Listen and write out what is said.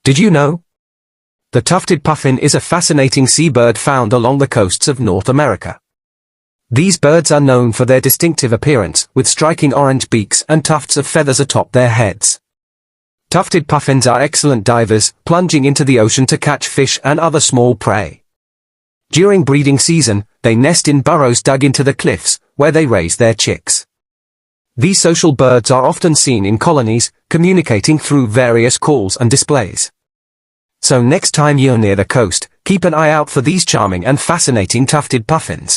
Did you know? The tufted puffin is a fascinating seabird found along the coasts of North America. These birds are known for their distinctive appearance, with striking orange beaks and tufts of feathers atop their heads. Tufted puffins are excellent divers, plunging into the ocean to catch fish and other small prey. During breeding season, they nest in burrows dug into the cliffs, where they raise their chicks. These social birds are often seen in colonies, communicating through various calls and displays. So next time you're near the coast, keep an eye out for these charming and fascinating tufted puffins.